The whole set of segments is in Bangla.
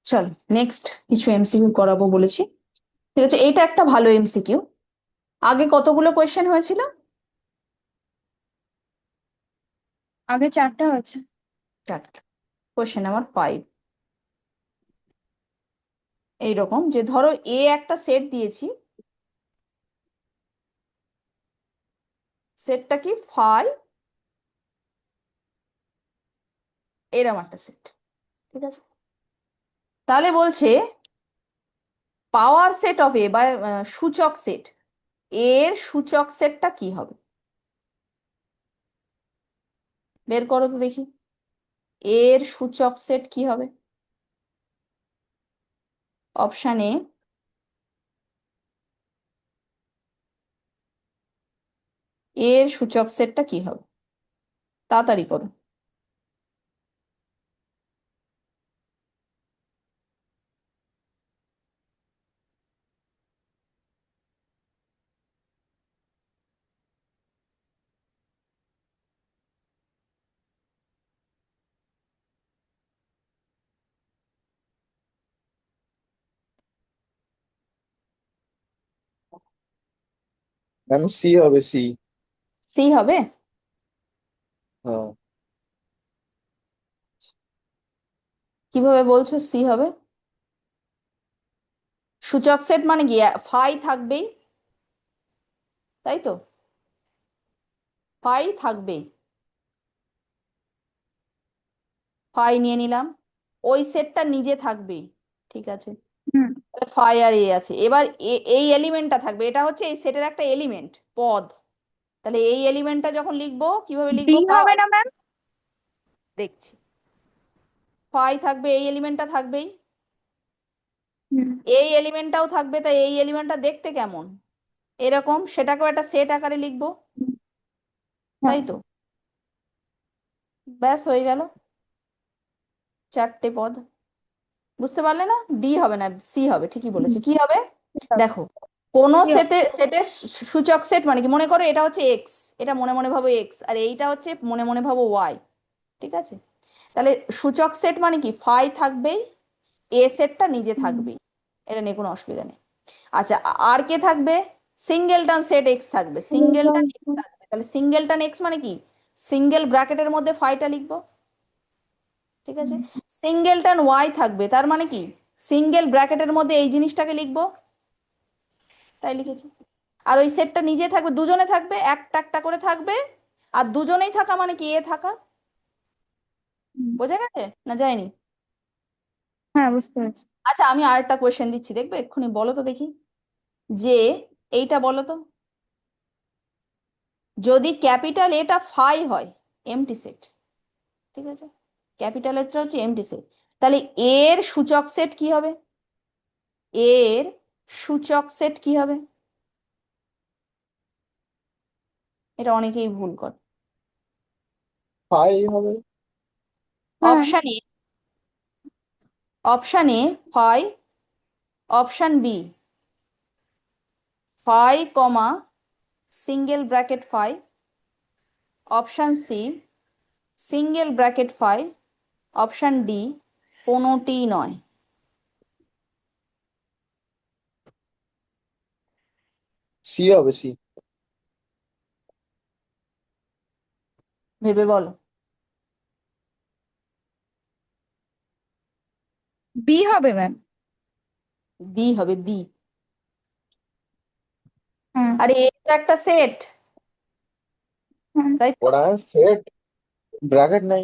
চলো নেক্সট কিছু এমসিকিউ করাবো বলেছি। ঠিক আছে, এইটা একটা ভালো এমসিকিউ। আগে কতগুলো কোয়েশ্চেন হয়েছিল? আগে 4টা হয়েছে। চারটা। কোয়েশ্চেন নাম্বার 5 এইরকম যে ধরো এ একটা সেট দিয়েছি, সেটটা কি ফাই, এরম একটা সেট। ঠিক আছে, তাহলে বলছে পাওয়ার সেট অফ এ বা সূচক সেট, এর সূচক সেটটা কি হবে? বের করো তো দেখি, এর সূচক সেট কি হবে। অপশন এ এর সূচক সেটটা কি হবে, তাড়াতাড়ি করো। ম্যাম সি হবে, সি। সি হবে? হ্যাঁ। কিভাবে বলছো সি হবে? সূচক সেট মানে কি, ফাই থাকবেই, তাই তো? ফাই থাকবেই, ফাই নিয়ে নিলাম, ওই সেটটা নিজে থাকবেই। ঠিক আছে, হুম। ফাই আর এ আছে, এবার এই এলিমেন্টটা থাকবে, এটা হচ্ছে এই সেটের একটা এলিমেন্ট পদ। তাহলে এই এলিমেন্টটা যখন লিখবো কিভাবে ডি লিখবো, হবে না ম্যাম? দেখছি। ফাই থাকবে, এই এলিমেন্টটা থাকবেই, হুম। এই এলিমেন্টটাও থাকবে, তাই এই এলিমেন্টটা দেখতে কেমন, এরকম, সেটাকেও একটা সেট আকারে লিখবো, হ্যাঁ। তাই তো? ব্যাস হয়ে গেল, চারটে পদ। বুঝতে পারলে না? ডি হবে না, সি হবে, ঠিকই হুম, বলেছে। কি হবে ঠিক আছে। দেখো, কোন কি হবে? সেটের সূচক সেট মানে কি, মনে করো এটা হচ্ছে এক্স, এটা মনে মনে ভাবো এক্স, আর এইটা হচ্ছে মনে মনে ভাবো ওয়াই। ঠিক আছে, তাহলে সূচক সেট মানে কি, ফাই থাকবেই, এ সেটটা নিজে হুম, থাকবেই, এটা নিয়ে কোনো অসুবিধা নেই। আচ্ছা, আর কে থাকবে? সিঙ্গেলটন সেট এক্স থাকবে, সিঙ্গেলটন এক্স থাকবে, তাহলে সিঙ্গেলটন এক্স মানে কি, সিঙ্গেল ব্র্যাকেটের মধ্যে ফাইটা লিখবো। ঠিক আছে, হুম, সিঙ্গেলটন ওয়াই থাকবে, তার মানে কি, সিঙ্গেল ব্র্যাকেটের মধ্যে এই জিনিসটাকে লিখবো, তাই লিখেছি। আর ওই সেটটা নিজে থাকবে, দুজনে থাকবে, একটা একটা করে থাকবে, আর দুজনেই থাকা মানে কি, এ থাকা। হুম। বোঝা গেছে না যায়নি? হ্যাঁ, বুঝতে পেরেছি। আচ্ছা, আমি আরেকটা কোয়েশ্চেন দিচ্ছি, দেখবে এক্ষুনি, বলো তো দেখি, যে এইটা বলো তো, যদি ক্যাপিটাল এটা ফাই হয়, এমটি সেট। ঠিক আছে, ক্যাপিটাল এটা হচ্ছে এমটি সেট, তাহলে এর সূচক সেট কি হবে? এর সূচক সেট কি হবে? এটা অনেকেই ভুল করে। ফাই হবে। হ্যাঁ। Option A, option A phi, option B phi comma single bracket phi, option C single bracket phi, option D কোনোটি নয়। সি হবে, সি। ভেবে বলো। বি হবে ম্যাম। বি হবে, বি। হ্যাঁ। আরে এ তো একটা সেট, হ্যাঁ। তাই তো? ওরা সেট, ব্র্যাকেট নাই।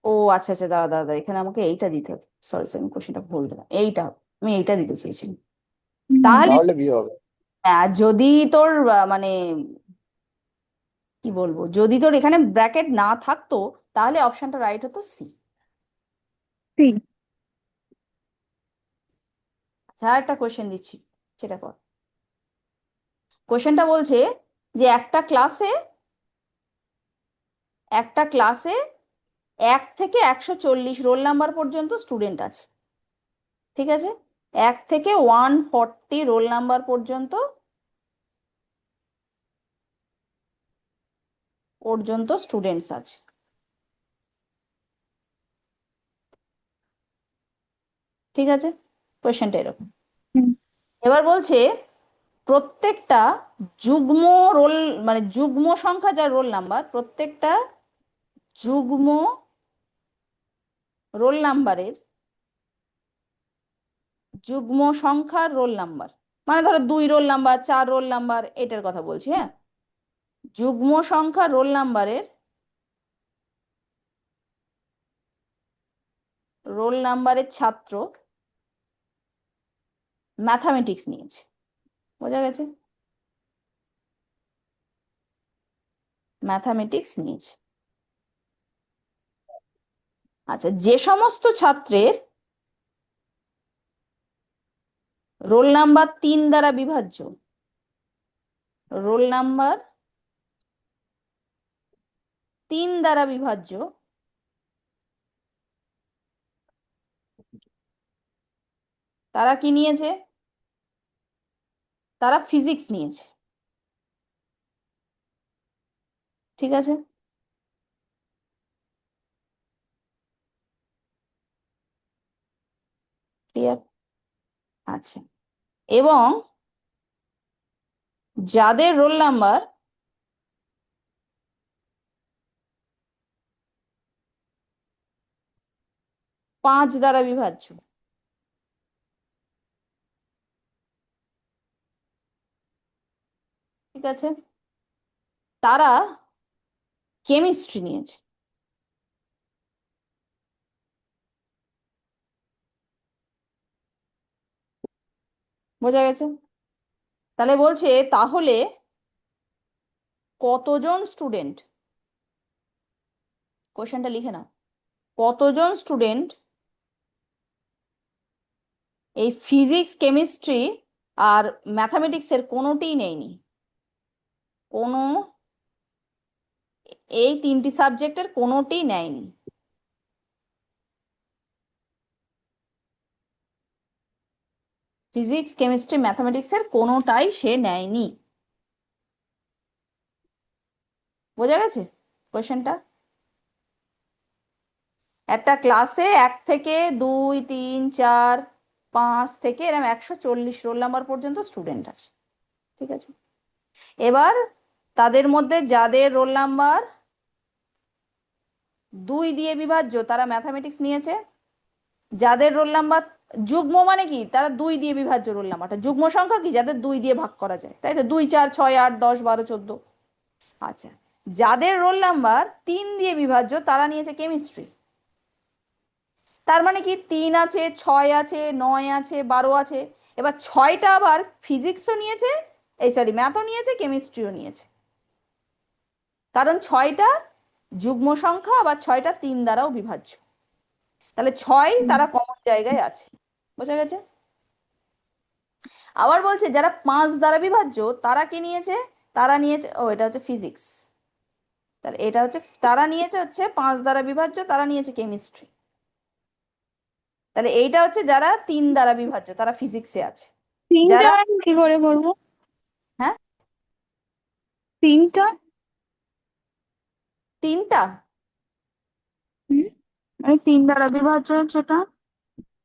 ও আচ্ছা আচ্ছা, দাঁড়া দাঁড়া দাঁড়া, এখানে আমাকে এইটা দিতে হবে, সরি সরি, আমি কোশ্চেনটা ভুল দিলাম, এইটা হবে। আমি এইটা দিতে চেয়েছিলাম। হুম। তাহলে তাহলে বি হবে। যদি তোর মানে কি বলবো, যদি তোর এখানে ব্র্যাকেট না থাকতো, তাহলে অপশনটা রাইট হতো সি। সি। আচ্ছা, আর একটা কোশ্চেন দিচ্ছি, সেটা কর। কোশ্চেনটা বলছে যে একটা ক্লাসে 1 থেকে 140 রোল নাম্বার পর্যন্ত স্টুডেন্ট আছে। ঠিক আছে, 1 থেকে 140 রোল নাম্বার পর্যন্ত স্টুডেন্টস আছে। ঠিক আছে, কোয়েশ্চেনটা এরকম। হুম এবার বলছে প্রত্যেকটা যুগ্ম রোল, মানে যুগ্ম সংখ্যা যার রোল নাম্বার, প্রত্যেকটা যুগ্ম রোল নাম্বারের যুগ্ম সংখ্যার রোল নাম্বার, মানে ধরো 2 রোল নাম্বার, 4 রোল নাম্বার, এটার কথা বলছি। হ্যাঁ, যুগ্ম সংখ্যা রোল নাম্বারের ছাত্র ম্যাথামেটিক্স নিয়েছে। বোঝা গেছে? ম্যাথামেটিক্স নিয়েছে। আচ্ছা, যে সমস্ত ছাত্রের রোল নাম্বার 3 দ্বারা বিভাজ্য, রোল নাম্বার 3 দ্বারা বিভাজ্য, তারা কি নিয়েছে? তারা ফিজিক্স নিয়েছে। ঠিক আছে, ক্লিয়ার? আচ্ছা, এবং যাদের রোল নাম্বার 5 দ্বারা বিভাজ্য, ঠিক আছে, তারা কেমিস্ট্রি নিয়েছে। বোঝা গেছে? তাহলে বলছে তাহলে কতজন স্টুডেন্ট, কোশ্চেনটা লিখে নাও, কতজন স্টুডেন্ট এই ফিজিক্স, কেমিস্ট্রি আর ম্যাথামেটিক্সের কোনোটিই নেয়নি, কোনো এই 3টি সাবজেক্টের কোনোটিই নেয়নি? ফিজিক্স, কেমিস্ট্রি, ম্যাথামেটিক্সের কোনোটাই সে নেয়নি। বোঝা গেছে কোয়েশ্চেনটা? একটা ক্লাসে 1 থেকে 2, 3, 4, 5 থেকে এরকম 140 রোল নাম্বার পর্যন্ত স্টুডেন্ট আছে। ঠিক আছে, এবার তাদের মধ্যে যাদের রোল নাম্বার 2 দিয়ে বিভাজ্য তারা ম্যাথামেটিক্স নিয়েছে, যাদের রোল নাম্বার যুগ্ম, মানে কি, তারা 2 দিয়ে বিভাজ্য রোল নাম্বারটা, যুগ্ম সংখ্যা কি, যাদের 2 দিয়ে ভাগ করা যায়, তাই তো, 2, 4, 6, 8, 10, 12, 14। আচ্ছা, যাদের রোল নাম্বার 3 দিয়ে বিভাজ্য তারা নিয়েছে কেমিস্ট্রি। তার মানে কি 3 আছে, 6 আছে, 9 আছে, 12 আছে। এবার 6টা আবার ফিজিক্সও নিয়েছে, এই সরি ম্যাথও নিয়েছে, কেমিস্ট্রিও নিয়েছে, কারণ 6টা যুগ্ম সংখ্যা, আবার 6টা 3 দ্বারাও বিভাজ্য। তাহলে 6 তারা কমন জায়গায় আছে। বোঝা গেছে? আবার বলছে যারা 5 দ্বারা বিভাজ্য তারা কি নিয়েছে? তারা নিয়েছে, ও এটা হচ্ছে ফিজিক্স, তাহলে এটা হচ্ছে, তারা নিয়েছে হচ্ছে 5 দ্বারা বিভাজ্য, তারা নিয়েছে কেমিস্ট্রি। তাহলে এইটা হচ্ছে যারা 3 দ্বারা বিভাজ্য, তারা ফিজিক্সে আছে। তিনটা যারা, ম্যাম কি করে করবো? হ্যাঁ, তিনটা? 3টা, হুম, ওই 3 দ্বারা বিভাজ্য যেটা।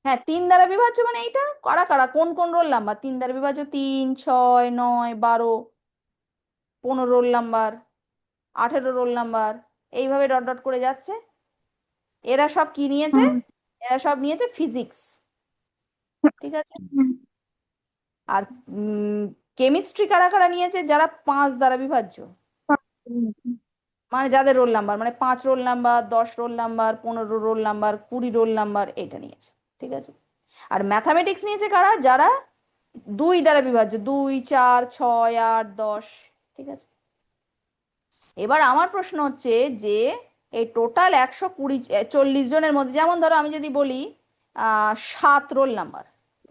হ্যাঁ 3 দ্বারা বিভাজ্য মানে এইটা, কারা কারা, কোন কোন রোল নাম্বার 3 দ্বারা বিভাজ্য, 3, 6, 9, 12, 15 রোল নাম্বার, 18 রোল নাম্বার, এইভাবে ডট ডট করে যাচ্ছে। এরা সব কি নিয়েছে? হুম এরা সব নিয়েছে ফিজিক্স। ঠিক আছে, হুম আর কেমিস্ট্রি কারা কারা নিয়েছে? যারা 5 দ্বারা বিভাজ্য, মানে যাদের রোল নাম্বার মানে 5 roll number, 10 roll number, 15 roll number, 20 roll number, এটা নিয়েছে। ঠিক আছে, আর ম্যাথামেটিক্স নিয়েছে কারা? যারা 2 দ্বারা বিভাজ্য, 2, 4, 6, 8, 10। ঠিক আছে, এবার আমার প্রশ্ন হচ্ছে যে এই টোটাল 140 জনের মধ্যে, যেমন ধরো আমি যদি বলি 7 রোল নাম্বার,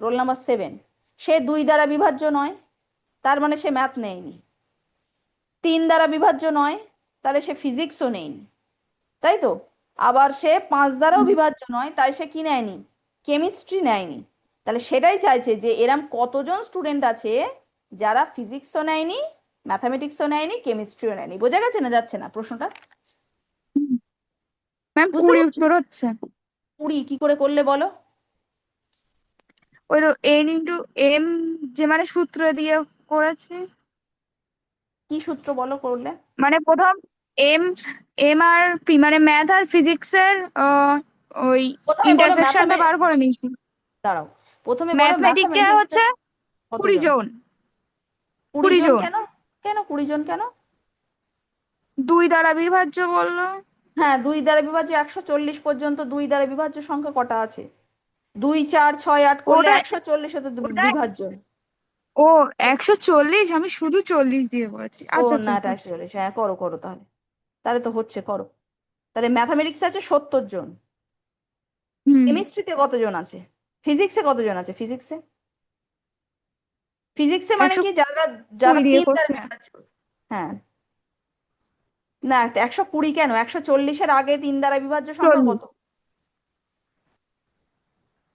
রোল নাম্বার 7, সে 2 দ্বারা বিভাজ্য নয়, তার মানে সে ম্যাথ নেয়নি। 3 দ্বারা বিভাজ্য নয়, তাহলে সে ফিজিক্সও নেয়নি, তাই তো। আবার সে 5 দ্বারাও বিভাজ্য নয়, তাই সে কি নেয়নি? কেমিস্ট্রি নেয়নি। তাহলে সেটাই চাইছে যে এরম কতজন স্টুডেন্ট আছে যারা ফিজিক্সও নেয়নি, ম্যাথামেটিক্সও নেয়নি, কেমিস্ট্রিও নেয়নি। বোঝা গেছে না যাচ্ছে না প্রশ্নটা? ম্যাম বুঝতে 20 পারছো? উত্তর হচ্ছে। 20 কি করে করলে বলো? ওই তো n × m, যে মানে সূত্র দিয়ে করেছে। কি সূত্র বলো করলে? মানে প্রথম এম এম আর পি, মানে ম্যাথ আর ফিজিক্সের ওই প্রথমে বলো ইন্টারসেকশনটা বার করে নিয়েছি। দাঁড়াও, প্রথমে বলো ম্যাথমেটিকে ম্যাথামেটিক্সে হচ্ছে 20 কতজন? জন। 20 20 জন জন কেন? কেন 20 জন কেন? 2 দ্বারা বিভাজ্য বললো। হ্যাঁ, 2 দ্বারা বিভাজ্য 140 পর্যন্ত 2 দ্বারা বিভাজ্য সংখ্যা কটা আছে? 2, 4, 6, 8 করলে ওটা 140 হতে ওটা বিভাজ্য। ও 140, আমি শুধু 40 দিয়ে করেছি। ও আচ্ছা না, আচ্ছা, এটা হচ্ছে। 140, হ্যাঁ করো করো তাহলে। তাহলে তো হচ্ছে, করো। তাহলে ম্যাথামেটিক্স আছে 70 জন। হুম। কেমিস্ট্রিতে কতজন আছে? ফিজিক্সে কতজন আছে? ফিজিক্সে, ফিজিক্সে মানে কি, যারা যারা 120 দিয়ে 3 দ্বারা করছে। বিভাজ্য। হ্যাঁ, না 120 কেন, 140-এর আগে 3 দ্বারা বিভাজ্য সংখ্যা কত? 40।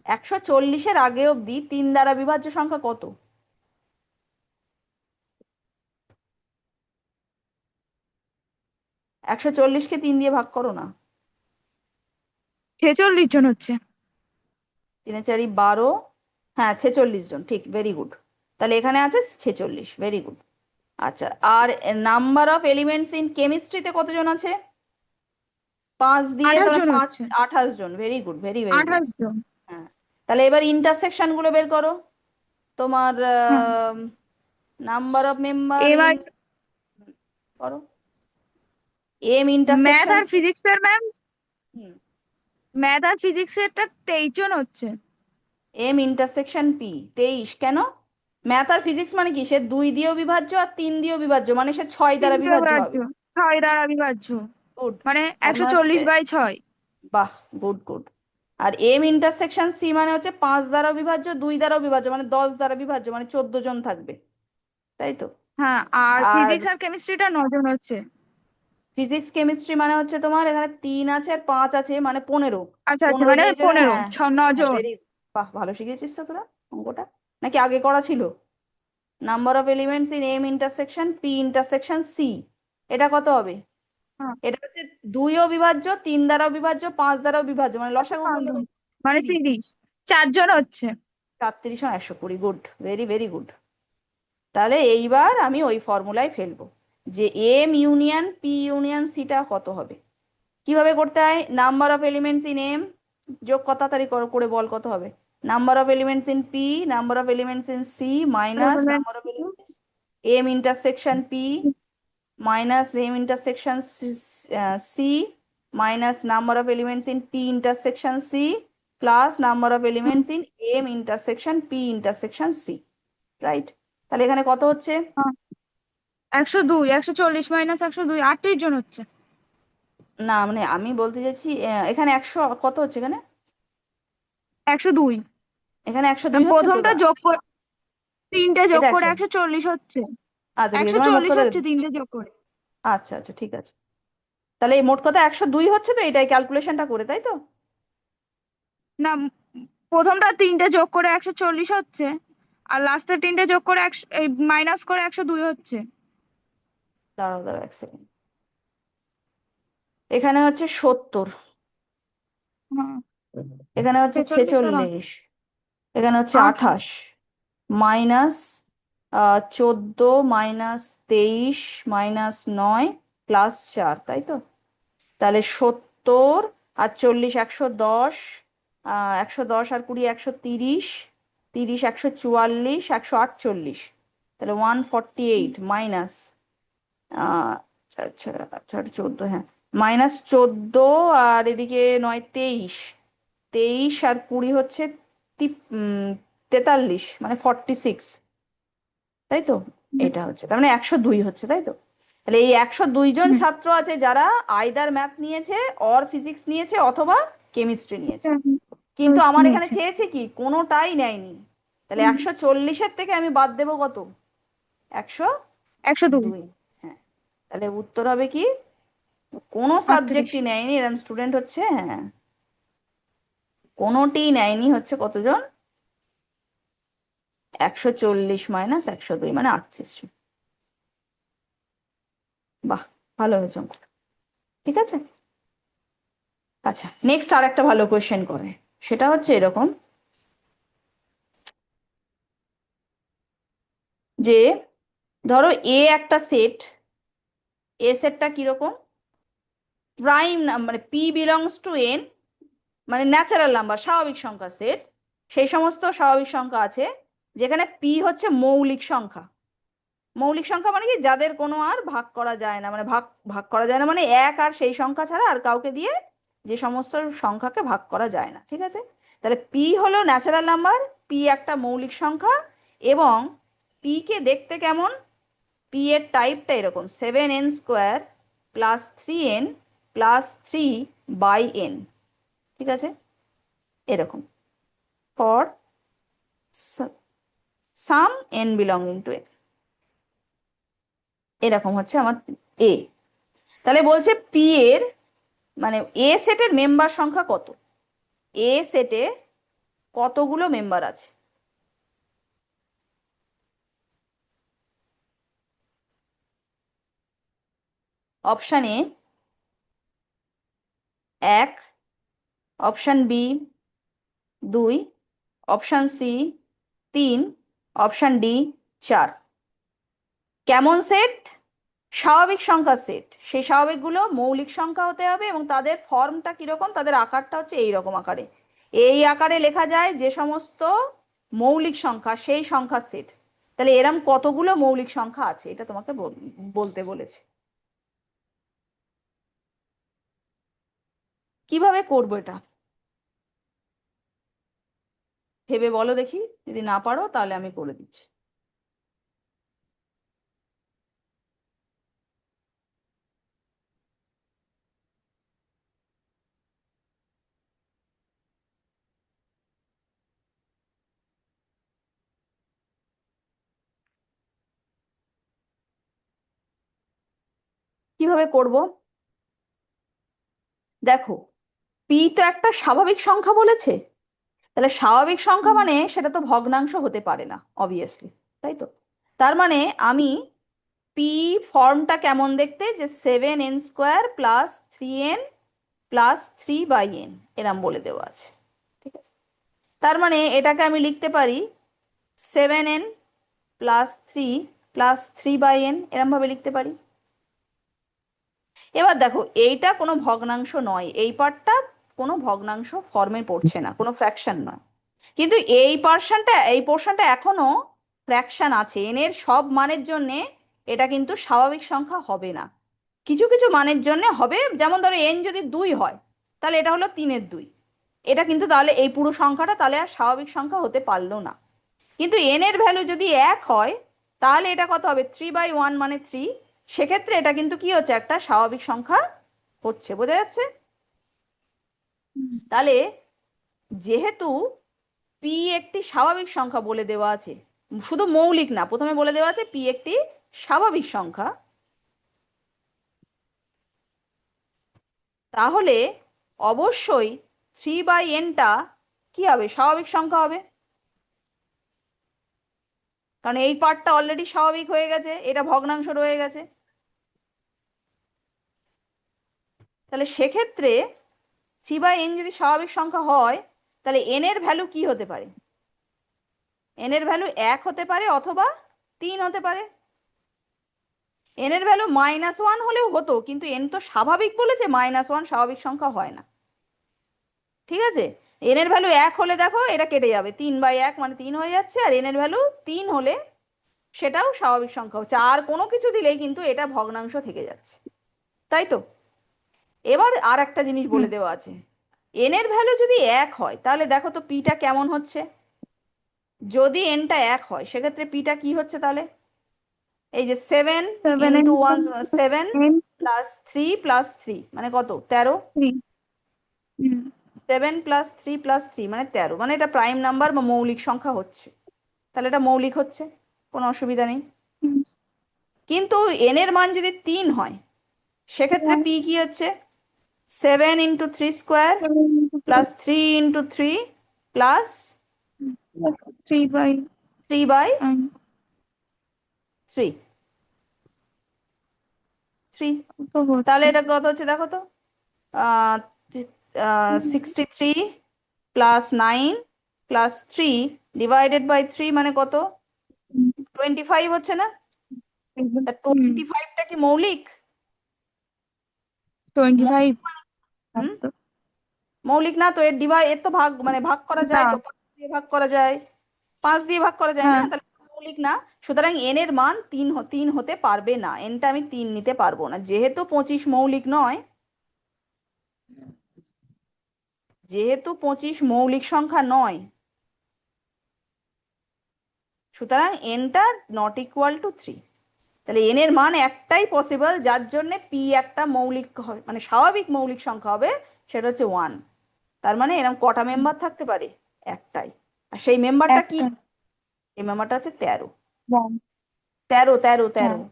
140-এর আগে অবধি 3 দ্বারা বিভাজ্য সংখ্যা কত? 140-কে 3 দিয়ে ভাগ করো না। 46 জন হচ্ছে। 3 4 12, হ্যাঁ 46 জন, ঠিক, ভেরি গুড। তাহলে এখানে আছে 46, ভেরি গুড। আচ্ছা, আর নাম্বার অফ এলিমেন্টস ইন কেমিস্ট্রিতে কতজন আছে? 5 দিয়ে 28 তোমরা জন 5, হচ্ছে। 28 জন, very good, very very good. 28 জন। হ্যাঁ, তাহলে এবার ইন্টারসেকশন গুলো বের করো। তোমার হ্যাঁ। নাম্বার অফ মেম্বার ইন, এবার করো এম ম্যাথ ইন্টারসেকশন। আর ফিজিক্সের ম্যাম, হুম, ম্যাথ আর ফিজিক্সেরটা 23 জন হচ্ছে। এম ইন্টারসেকশন পি 23 কেন? ম্যাথ আর ফিজিক্স মানে কি, সে 2 দিয়েও বিভাজ্য আর 3 দিয়েও বিভাজ্য, মানে সে 6 দ্বারা 3 বিভাজ্য বিভাজ্য, হবে। 6 দ্বারা বিভাজ্য, গুড। মানে তার মানে হচ্ছে 140/6। বাহ, গুড গুড। আর এম ইন্টারসেকশন সি মানে হচ্ছে 5 দ্বারা বিভাজ্য, 2 দ্বারাও বিভাজ্য, মানে 10 দ্বারা বিভাজ্য, মানে 14 জন থাকবে, তাই তো? হ্যাঁ, আর আর ফিজিক্স আর কেমিস্ট্রিটা 9 জন হচ্ছে। ফিজিক্স কেমিস্ট্রি মানে হচ্ছে তোমার এখানে 3 আছে আর 5 আছে, মানে 15। আচ্ছা আচ্ছা, 15 মানে দিয়ে জন্য, 15, হ্যাঁ। 9 হ্যাঁ, জন। ভেরি, বাহ, ভালো শিখেছিস তো তোরা অঙ্কটা, নাকি আগে করা ছিল? Number of elements in M intersection P intersection C, এটা কত হবে? হ্যাঁ, এটা হচ্ছে 2ও বিভাজ্য, 3 দ্বারাও বিভাজ্য, 5 দ্বারাও বিভাজ্য, মানে লসাগু 5 করলে জন, কত? মানে 30। 30। 4 জন হচ্ছে। 37 আর 120, গুড, ভেরি ভেরি গুড। তাহলে এইবার আমি ওই ফর্মুলায় ফেলবো যে এম ইউনিয়ন পি ইউনিয়ন সিটা কত হবে। কিভাবে করতে হয়? Number of elements in M যোগ কত, তাড়াতাড়ি করে বল কত হবে। Number of elements in P, number of elements in C minus number of elements M intersection P minus M intersection C minus number of elements in P intersection C plus number of elements in M intersection P intersection C, right? তাহলে এখানে কত হচ্ছে? 102, 140 - 102, 38 জন হচ্ছে। না মানে আমি বলতে চাইছি, এখানে 100 কত হচ্ছে এখানে? 102, এখানে 102 হচ্ছে তো প্রথমটা যোগ করে, তিনটে যোগ এটা করে 100, 140 হচ্ছে। আচ্ছা ঠিক আছে, একশো মানে মোট চল্লিশ কথা, হচ্ছে তিনটে যোগ করে। আচ্ছা আচ্ছা ঠিক আছে। তাহলে এই মোট কথা 102 হচ্ছে তো, এটাই ক্যালকুলেশনটা করে, তাই তো? না, প্রথমটা তিনটে যোগ করে 140 হচ্ছে, আর লাস্টের তিনটে যোগ করে মাইনাস করে 102 হচ্ছে। দাঁড়াও দাঁড়াও এক সেকেন্ড, এখানে হচ্ছে 70, হ্যাঁ, এখানে হচ্ছে 46 আর 46, এখানে হচ্ছে 28। 28, মাইনাস 14 মাইনাস 23 মাইনাস 9 প্লাস 4, তাই তো? তাহলে 70 আর 40 110, 110 আর 20 130, 30 144, 148, তাহলে 148 মাইনাস আচ্ছা আচ্ছা আচ্ছা 14, হ্যাঁ, মাইনাস 14, আর এদিকে 9 23, 23 আর 20 হচ্ছে 43, মানে 46, তাই তো? এটা হচ্ছে তার মানে 102 হচ্ছে, তাই তো? তাহলে এই 102 জন ছাত্র আছে যারা আইদার ম্যাথ নিয়েছে, অর ফিজিক্স নিয়েছে, অথবা কেমিস্ট্রি নিয়েছে। কিন্তু আমার এখানে নিয়েছে। চেয়েছে কি, কোনোটাই নেয়নি। তাহলে 140-এর থেকে আমি বাদ দেবো কত? 102। 102, হ্যাঁ। তাহলে উত্তর হবে কি, কোনো 38। সাবজেক্টই নেয়নি এরকম স্টুডেন্ট হচ্ছে, হ্যাঁ, কোনোটি নেয়নি, হচ্ছে কতজন? 140 মাইনাস 102 মানে 38। বাহ, ভালো হয়েছে অঙ্কটা। ঠিক আছে। আচ্ছা, নেক্সট আর একটা ভালো কোয়েশ্চেন করে, সেটা হচ্ছে এরকম যে ধরো এ একটা সেট, এ সেটটা কিরকম, প্রাইম মানে পি বিলংস টু এন, মানে ন্যাচারাল নাম্বার স্বাভাবিক সংখ্যা সেট, সেই সমস্ত স্বাভাবিক সংখ্যা আছে যেখানে পি হচ্ছে মৌলিক সংখ্যা। মৌলিক সংখ্যা মানে কি, যাদের কোনো আর ভাগ করা যায় না, মানে ভাগ ভাগ করা যায় না মানে এক আর সেই সংখ্যা ছাড়া আর কাউকে দিয়ে যে সমস্ত সংখ্যাকে ভাগ করা যায় না, ঠিক আছে। তাহলে পি হলো ন্যাচারাল নাম্বার, পি একটা মৌলিক সংখ্যা, এবং পি কে দেখতে কেমন, পি এর টাইপটা এরকম 7n² plus 3n plus 3/n, ঠিক আছে, এরকম for some n belonging to n, এরকম হচ্ছে আমার এ। তাহলে বলছে পি এর মানে এ সেটের মেম্বার সংখ্যা কত, এ সেটে কতগুলো মেম্বার আছে। Option A 1, option B 2, option C 3, option D 4। কেমন সেট, স্বাভাবিক সংখ্যা সেট, সেই স্বাভাবিকগুলো মৌলিক সংখ্যা হতে হবে এবং তাদের ফর্মটা কিরকম, তাদের আকারটা হচ্ছে এই রকম আকারে, এই আকারে লেখা যায় যে সমস্ত মৌলিক সংখ্যা সেই সংখ্যার সেট। তাহলে এরম কতগুলো মৌলিক সংখ্যা আছে এটা তোমাকে বলতে বলেছে। কিভাবে করবো এটা ভেবে বলো দেখি, যদি না পারো তাহলে আমি করে দিচ্ছি। কিভাবে করব, দেখো পি তো একটা স্বাভাবিক সংখ্যা বলেছে, তাহলে স্বাভাবিক সংখ্যা মানে সেটা তো ভগ্নাংশ হতে পারে না অবভিয়াসলি, তাই তো। তার মানে আমি পি ফর্মটা কেমন দেখতে, যে 7n² plus 3n plus 3/n এরম বলে দেওয়া আছে, ঠিক আছে। তার মানে এটাকে আমি লিখতে পারি 7n প্লাস 3 প্লাস 3/n এরম ভাবে লিখতে পারি। এবার দেখো এইটা কোনো ভগ্নাংশ নয়, এই পার্টটা কোনো ভগ্নাংশ ফর্মে পড়ছে না, কোনো ফ্র্যাকশন নয়, কিন্তু এই পোর্শনটা এখনো ফ্র্যাকশন আছে, এন এর সব মানের জন্য এটা কিন্তু স্বাভাবিক সংখ্যা হবে না, কিছু কিছু মানের জন্য হবে। যেমন ধরো এন যদি 2 হয় তাহলে এটা হলো 3/2, এটা কিন্তু তাহলে এই পুরো সংখ্যাটা তাহলে আর স্বাভাবিক সংখ্যা হতে পারলো না। কিন্তু এন এর ভ্যালু যদি 1 হয় তাহলে এটা কত হবে, 3/1 মানে 3, সেক্ষেত্রে এটা কিন্তু কি হচ্ছে, একটা স্বাভাবিক সংখ্যা হচ্ছে, বোঝা যাচ্ছে। তাহলে যেহেতু পি একটি স্বাভাবিক সংখ্যা বলে দেওয়া আছে, শুধু মৌলিক না, প্রথমে বলে দেওয়া আছে পি একটি স্বাভাবিক সংখ্যা, তাহলে অবশ্যই 3/nটা কি হবে, স্বাভাবিক সংখ্যা হবে, কারণ এই পার্টটা অলরেডি স্বাভাবিক হয়ে গেছে, এটা ভগ্নাংশ রয়ে গেছে। তাহলে সেক্ষেত্রে 3/n যদি স্বাভাবিক সংখ্যা হয় তাহলে n এর ভ্যালু কি হতে পারে, n এর ভ্যালু 1 হতে পারে অথবা 3 হতে পারে। n এর ভ্যালু -1 হলেও হতো, কিন্তু n তো স্বাভাবিক বলেছে, -1 স্বাভাবিক সংখ্যা হয় না, ঠিক আছে। n এর ভ্যালু 1 হলে দেখো এটা কেটে যাবে, 3/1 মানে 3 হয়ে যাচ্ছে, আর n এর ভ্যালু 3 হলে সেটাও স্বাভাবিক সংখ্যা হচ্ছে, আর কোনো কিছু দিলেই কিন্তু এটা ভগ্নাংশ থেকে যাচ্ছে, তাই তো। এবার আর একটা জিনিস বলে দেওয়া আছে, n এর ভ্যালু যদি 1 হয় তাহলে দেখো তো পিটা কেমন হচ্ছে, যদি nটা 1 হয় সেক্ষেত্রে পিটা কি হচ্ছে তাহলে, এই যে 7 7 into 1 into 7 n plus 3 plus 3 মানে কত, 13, 3 হুম 7 প্লাস 3 প্লাস 3 মানে 13, মানে এটা প্রাইম নাম্বার বা মৌলিক সংখ্যা হচ্ছে, তাহলে এটা মৌলিক হচ্ছে, কোনো অসুবিধা নেই। হুম কিন্তু n এর মান যদি 3 হয় সেক্ষেত্রে পি কি হচ্ছে, 7 × 3² 7 into প্লাস 3 × 3 প্লাস 3/9 3/3 তো তাহলে হচ্ছে এটা কত হচ্ছে দেখো তো, 63 প্লাস 9 প্লাস 3 ডিভাইডেড বাই 3 মানে কত, 25 হচ্ছে না? একদম। তা 25টা কি মৌলিক? 25। হুম, মৌলিক না তো। এর তো ভাগ মানে ভাগ করা যায়, না। তো 5 দিয়ে ভাগ করা যায়, 5 দিয়ে ভাগ করা যায় না, হ্যাঁ। তাহলে মৌলিক না। সুতরাং এন এর মান 3 হতে পারবে না, এনটা আমি 3 নিতে পারবো না, যেহেতু 25 মৌলিক নয়। যেহেতু 25 মৌলিক সংখ্যা নয়, সুতরাং এনটা নট ইকুয়াল টু 3। তাহলে এন এর মান একটাই পসিবল, যার জন্য পি একটা মৌলিক মানে স্বাভাবিক মৌলিক সংখ্যা হবে, সেটা হচ্ছে 1। তার মানে এরকম কটা মেম্বার থাকতে পারে? একটাই। আর সেই মেম্বারটা কি? একটা। এই মেম্বারটা হচ্ছে 13। ওয়ান। 13, 13, হ্যাঁ। 13,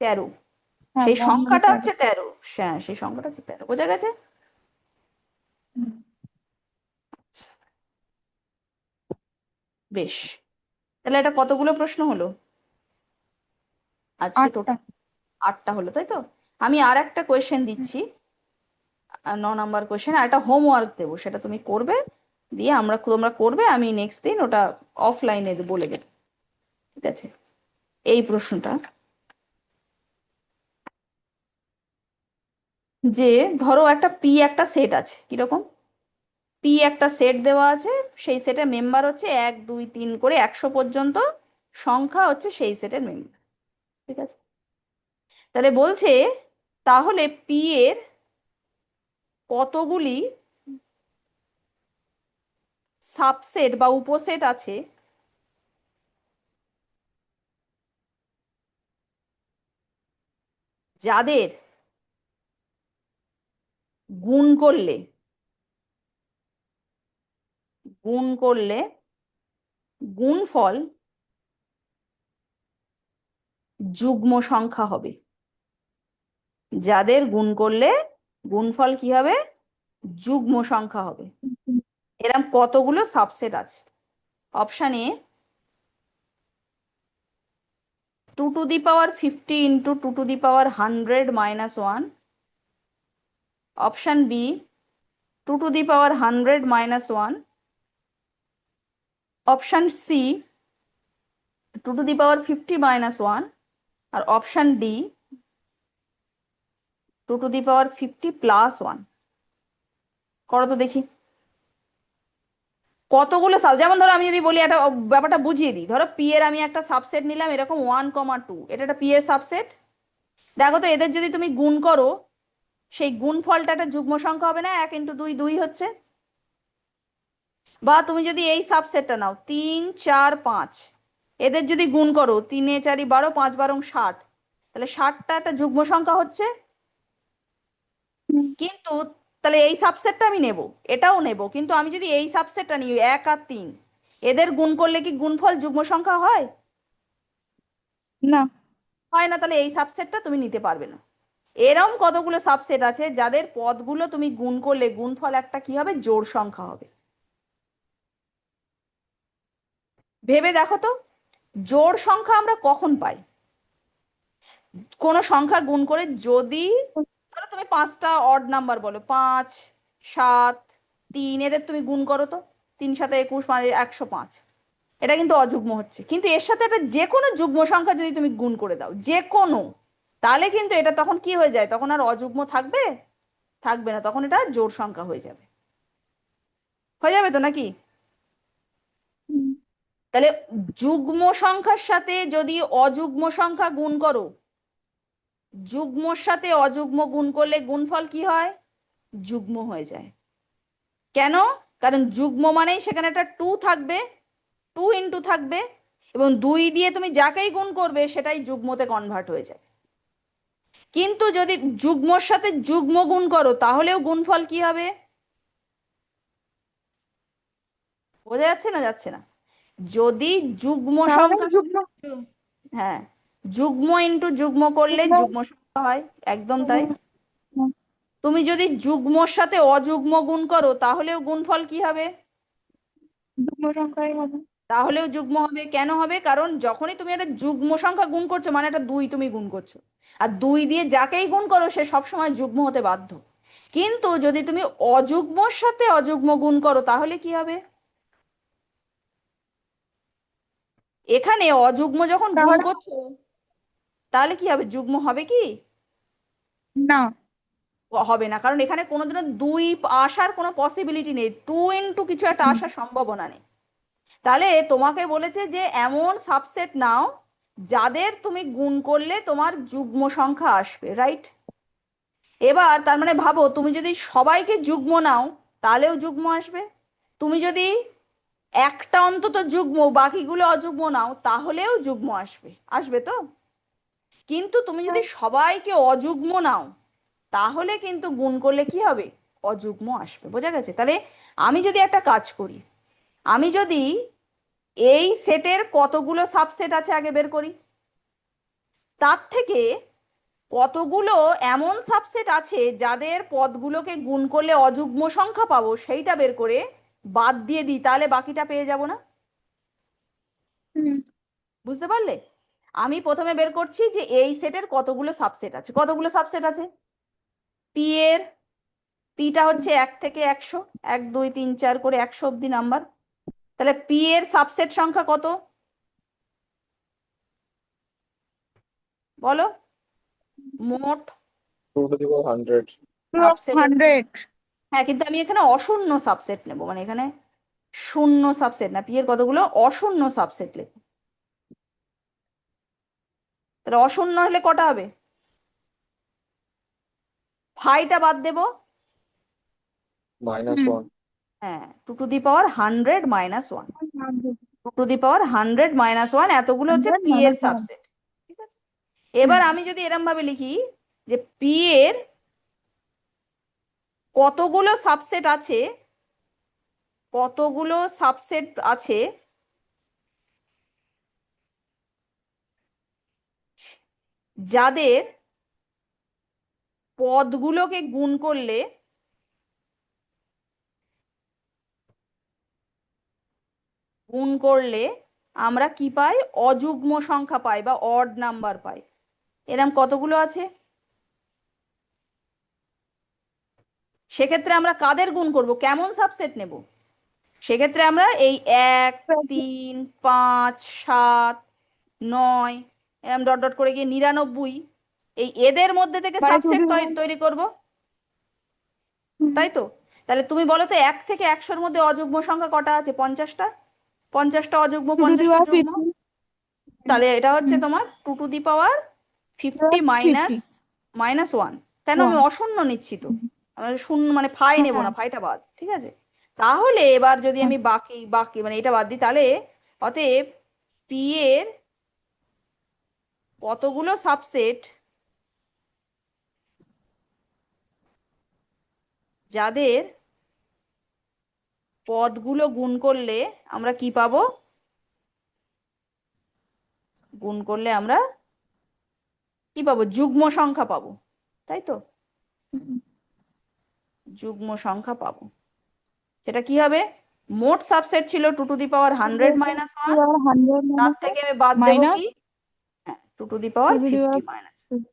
13। হ্যাঁ, সেই ওয়ান মানে সংখ্যাটা 13। হচ্ছে 13। হ্যাঁ, সেই সংখ্যাটা হচ্ছে 13। বোঝা গেছে? বেশ। তাহলে এটা কতগুলো প্রশ্ন হলো আজকে? 8টা। টোটাল 8টা হলো, তাই তো? আমি আর একটা কোয়েশ্চেন দিচ্ছি, 9 নাম্বার কোয়েশ্চেন। আর একটা হোমওয়ার্ক দেবো, সেটা তুমি করবে, দিয়ে তোমরা করবে, আমি নেক্সট দিন ওটা অফলাইনে বলে দেবো। ঠিক আছে? এই প্রশ্নটা, যে ধরো একটা পি একটা সেট আছে, কিরকম? পি একটা সেট দেওয়া আছে, সেই সেটের মেম্বার হচ্ছে 1, 2, 3 করে 100 পর্যন্ত সংখ্যা হচ্ছে সেই সেটের মেম্বার। ঠিক আছে? তাহলে বলছে, তাহলে পি এর কতগুলি সাবসেট বা উপসেট আছে যাদের গুণ করলে গুণ করলে গুণফল যুগ্ম সংখ্যা হবে। যাদের গুণ করলে গুণফল কি হবে? যুগ্ম সংখ্যা হবে। এরকম কতগুলো সাবসেট আছে? Option A 2 to the power 50 into 2 to the power 100 minus 1। Option B 2 to the power 100 minus 1। Option C 2 to the power 50 minus 1। আর option D 2 to the power 50 plus 1। করো তো দেখি কতগুলো যেমন ধরো আমি যদি বলি একটা ব্যাপারটা বুঝিয়ে দিই। ধরো পি এর আমি একটা সাবসেট নিলাম, এরকম 1, 2, এটা একটা পি এর সাবসেট। দেখো তো, এদের যদি তুমি গুণ করো, সেই গুণফলটা একটা যুগ্ম সংখ্যা হবে না? 1 ইন্টু 2, 2 হচ্ছে। বা তুমি যদি এই সাবসেটটা নাও, 3, 4, 5, এদের যদি গুণ করো, 3 এ 4 12, 5 12 60, তাহলে 60টা একটা যুগ্ম সংখ্যা হচ্ছে। কিন্তু তাহলে এই সাবসেটটা আমি নেব, এটাও নেব, কিন্তু আমি যদি এই সাবসেটটা নিই 1 আর 3, এদের গুণ করলে কি গুণফল যুগ্ম সংখ্যা হয়? না। হয় না। তাহলে এই সাবসেটটা তুমি নিতে পারবে না। এরম কতগুলো সাবসেট আছে যাদের পদগুলো তুমি গুণ করলে গুণফল একটা কি হবে? জোড় সংখ্যা হবে। ভেবে দেখো তো, জোড় সংখ্যা আমরা কখন পাই? কোন সংখ্যা গুণ করে যদি, ধরো তুমি 5টা অড নাম্বার বলো, 5, 7, 3, এদের তুমি গুণ করো তো, 3 7 21, 5 105, এটা কিন্তু অযুগ্ম হচ্ছে। কিন্তু এর সাথে একটা যে কোনো যুগ্ম সংখ্যা যদি তুমি গুণ করে দাও, যে কোনো, তাহলে কিন্তু এটা তখন কি হয়ে যায়? তখন আর অযুগ্ম থাকবে? থাকবে না, তখন এটা জোড় সংখ্যা হয়ে যাবে। হয়ে যাবে তো নাকি? তাহলে যুগ্ম সংখ্যার সাথে যদি অযুগ্ম সংখ্যা গুণ করো, যুগ্মর সাথে অযুগ্ম গুণ করলে গুণফল কি হয়? যুগ্ম হয়ে যায়। কেন? কারণ যুগ্ম মানেই সেখানে একটা 2 থাকবে, 2 ইন্টু থাকবে, এবং 2 দিয়ে তুমি যাকেই গুণ করবে সেটাই যুগ্মতে কনভার্ট হয়ে যাবে। কিন্তু যদি যুগ্মর সাথে যুগ্ম গুণ করো, তাহলেও গুণফল কি হবে? বোঝা যাচ্ছে না? যাচ্ছে না? যদি যুগ্ম তাহলে সংখ্যা, যুগ্ম। হ্যাঁ, যুগ্ম ইন্টু যুগ্ম করলে যুগ্ম। যুগ্ম সংখ্যা হয়। একদম তাই। তুমি যদি যুগ্মর সাথে অযুগ্ম গুণ করো, তাহলেও গুণফল কি হবে? যুগ্ম সংখ্যাই হবে। তাহলেও যুগ্ম হবে। কেন হবে? কারণ যখনই তুমি একটা যুগ্ম সংখ্যা গুণ করছো, মানে একটা 2 তুমি গুণ করছো, আর 2 দিয়ে যাকেই গুণ করো সে সবসময় যুগ্ম হতে বাধ্য। কিন্তু যদি তুমি অযুগ্মর সাথে অযুগ্ম গুণ করো, তাহলে কি হবে? এখানে অযুগ্ম যখন গুণ তাহলে করছো তাহলে কি হবে, যুগ্ম হবে কি? না। হবে না, কারণ এখানে কোনোদিনও দুই আসার কোনো পসিবিলিটি নেই, টু ইনটু কিছু একটা হুম, আসার সম্ভাবনা নেই। তাহলে তোমাকে বলেছে যে এমন সাবসেট নাও যাদের তুমি গুণ করলে তোমার যুগ্ম সংখ্যা আসবে, রাইট? এবার তার মানে ভাবো, তুমি যদি সবাইকে যুগ্ম নাও তাহলেও যুগ্ম আসবে, তুমি যদি একটা অন্তত যুগ্ম বাকিগুলো অযুগ্ম নাও তাহলেও যুগ্ম আসবে, আসবে তো? কিন্তু তুমি যদি হ্যাঁ। সবাইকে অযুগ্ম নাও তাহলে কিন্তু গুণ করলে কি হবে, অযুগ্ম আসবে। বোঝা গেছে? তাহলে আমি যদি একটা কাজ করি, আমি যদি এই সেটের কতগুলো সাবসেট আছে আগে বের করি, তার থেকে কতগুলো এমন সাবসেট আছে যাদের পদগুলোকে গুণ করলে অযুগ্ম সংখ্যা পাবো সেইটা বের করে বাদ দিয়ে দিই, তাহলে বাকিটা পেয়ে যাব না? হুম, বুঝতে পারলে? আমি প্রথমে বের করছি যে এই সেটের কতগুলো সাবসেট আছে, কতগুলো সাবসেট আছে। পি এর, পিটা হচ্ছে 1 থেকে 100, 1 2 3 4 করে 100 অব্দি নাম্বার। তাহলে পি এর সাবসেট সংখ্যা কত বলো? মোট 2 to the power 100। সাবসেট হচ্ছে, 100। হ্যাঁ কিন্তু আমি এখানে অশূন্য সাবসেট নেব, মানে এখানে শূন্য সাবসেট না, পি এর কতগুলো অশূন্য সাবসেট লিখব। তাহলে অশূন্য হলে কটা হবে? ফাইটা বাদ দেব। minus হুম, 1। হ্যাঁ, 2 to the power 100 - 1, 2 to the power 100 - 1 এতগুলো হচ্ছে 100 পি এর minus 1। সাবসেট। ঠিক আছে, এবার আমি যদি এরম ভাবে লিখি যে পি এর কতগুলো সাবসেট আছে, কতগুলো সাবসেট আছে যাদের পদগুলোকে গুণ করলে আমরা কি পাই, অযুগ্ম সংখ্যা পাই বা অড নাম্বার পাই। এরম কতগুলো আছে? সেক্ষেত্রে আমরা কাদের গুণ করব, কেমন সাবসেট নেব? সেক্ষেত্রে আমরা এই 1 3 5 7 9 এরম ডট ডট করে গিয়ে 99, এই এদের মধ্যে থেকে মানে সাবসেট তৈরি করব, তাই তো? তাহলে তুমি বলো তো 1 থেকে 100-র মধ্যে অযুগ্ম সংখ্যা কটা আছে? 50টা। 50টা অযুগ্ম, 2 to the 50টা power যুগ্ম। 50। তাহলে এটা হচ্ছে তোমার 2 to the power 50 50। -1। কেন, আমি 1। অশূন্য নিচ্ছি তো, আমি শূন্য মানে ফাই নেব হ্যাঁ। না, ফাইটা বাদ, ঠিক আছে? তাহলে এবার যদি হ্যাঁ। আমি বাকি বাকি মানে এটা বাদ দিই, তাহলে অতএব পি এর কতগুলো সাবসেট যাদের পদগুলো গুণ করলে আমরা কি পাবো, গুণ করলে আমরা কি পাবো, যুগ্ম সংখ্যা পাবো, তাই তো? হুম, যুগ্ম সংখ্যা পাবো। সেটা কি হবে, মোট সাবসেট ছিল 2 to the power 100 - 1, 100 তার minus থেকে আমি বাদ দেবো কি, minus হ্যাঁ 2 2 to the power to the 50 power minus. 50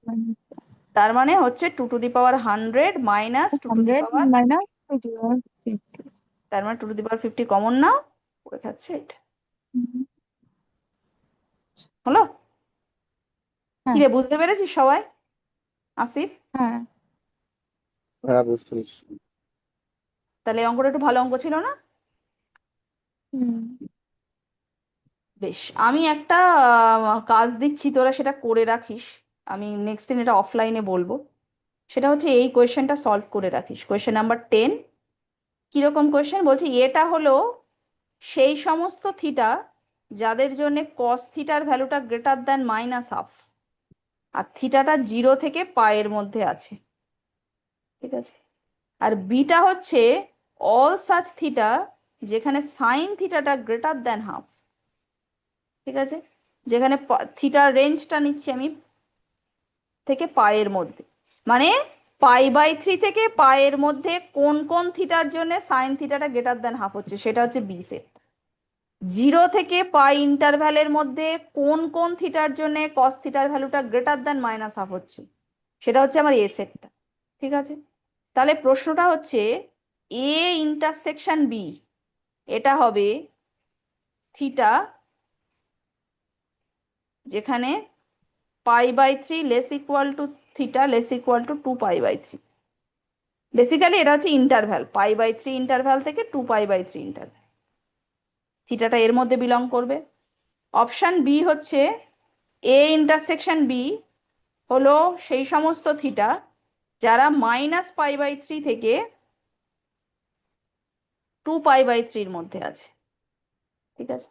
minus তার মানে হচ্ছে 2 to the power 100 minus 100 2 to the power, minus 2 to the power 50। তার মানে 2 to the power 50 কমন নাও, পড়ে থাকছে এটা। হুম, হলো? কি হ্যাঁ। রে, বুঝতে পেরেছিস সবাই? আসিফ, হ্যাঁ। হ্যাঁ, বুঝতে পেরেছি। তাহলে এই অঙ্কটা একটু ভালো অঙ্ক ছিল না? হুম, বেশ, আমি একটা কাজ দিচ্ছি, তোরা সেটা করে রাখিস। আমি নেক্সট দিন এটা অফলাইনে বলবো। সেটা হচ্ছে এই কোয়েশ্চেনটা সলভ করে রাখিস, কোয়েশ্চেন নাম্বার 10। কিরকম কোয়েশ্চেন বলছি, এটা হলো সেই সমস্ত থিটা যাদের জন্য কস থিটার ভ্যালুটা গ্রেটার দ্যান -1/2 আর থিটাটা 0 থেকে পায়ের মধ্যে আছে, ঠিক আছে? আর বিটা হচ্ছে অল সাচ থিটা যেখানে সাইন থিটাটা গ্রেটার দ্যান হাফ, ঠিক আছে? যেখানে থিটার রেঞ্জটা নিচ্ছি আমি থেকে পায়ের মধ্যে, মানে π/3 থেকে পায়ের মধ্যে কোন কোন থিটার জন্য সাইন থিটাটা গ্রেটার দ্যান হাফ হচ্ছে, সেটা হচ্ছে বি সেট। 0 থেকে পাই ইন্টারভ্যালের মধ্যে কোন কোন থিটার জন্য কস থিটার ভ্যালুটা গ্রেটার দ্যান -1/2 হচ্ছে, সেটা হচ্ছে আমার এ সেটটা, ঠিক আছে? তাহলে প্রশ্নটা হচ্ছে এ ইন্টারসেকশন বি, এটা হবে থিটা যেখানে π/3 less equal to theta less equal to 2π/3। Basically এটা হচ্ছে ইন্টারভ্যাল, π/3 ইন্টারভ্যাল থেকে 2π/3 ইন্টারভ্যাল। থিটাটা এর মধ্যে বিলং করবে। অপশন বি হচ্ছে এ ইন্টারসেকশন বি হলো সেই সমস্ত থিটা যারা -π/3 থেকে 2π/3 মধ্যে আছে। ঠিক আছে।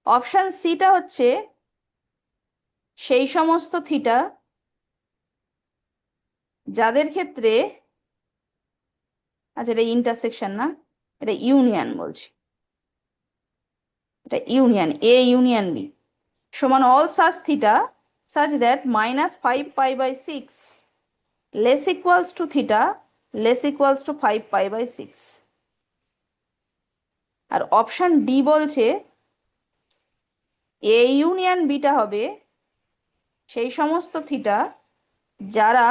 অপশন সিটা হচ্ছে সেই সমস্ত থিটা যাদের ক্ষেত্রে, আচ্ছা এটা ইন্টারসেকশন না, এটা ইউনিয়ন বলছি, এটা ইউনিয়ন, এ ইউনিয়ন বি সমান all such theta such that -5π/6 less equals to theta less equals to 5π/6। আর অপশন ডি বলছে এ ইউনিয়ন বিটা হবে সেই সমস্ত থিটা যারা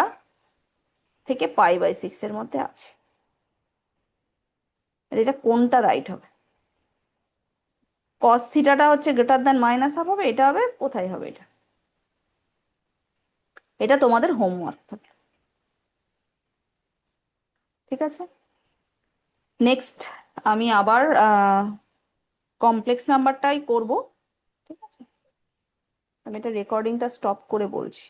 থেকে π/6 এর মধ্যে আছে। আর এটা কোনটা রাইট হবে? কস থিটাটা হচ্ছে গ্রেটার দ্যান -হাফ হবে, এটা হবে কোথায় হবে? এটা এটা তোমাদের হোমওয়ার্ক থাকে। ঠিক আছে। নেক্সট আমি আবার কমপ্লেক্স নাম্বারটাই করব। ঠিক আছে, আমি এটা রেকর্ডিংটা স্টপ করে বলছি।